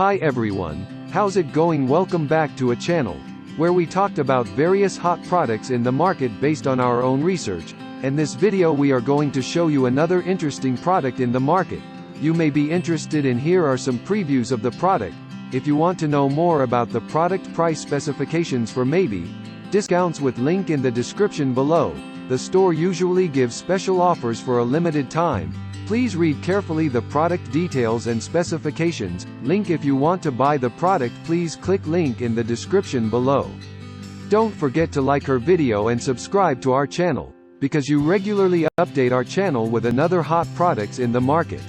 Hi everyone, how's it going? Welcome back to a channel where we talked about various hot products in the market based on our own research, and this video we are going to show you another interesting product in the market. You may be interested in here are some previews of the product. If you want to know more about the product price specifications for maybe discounts with link in the description below. The store usually gives special offers for a limited time. Please read carefully the product details and specifications. Link if you want to buy the product, please click link in the description below. Don't forget to like our video and subscribe to our channel, because you regularly update our channel with another hot products in the market.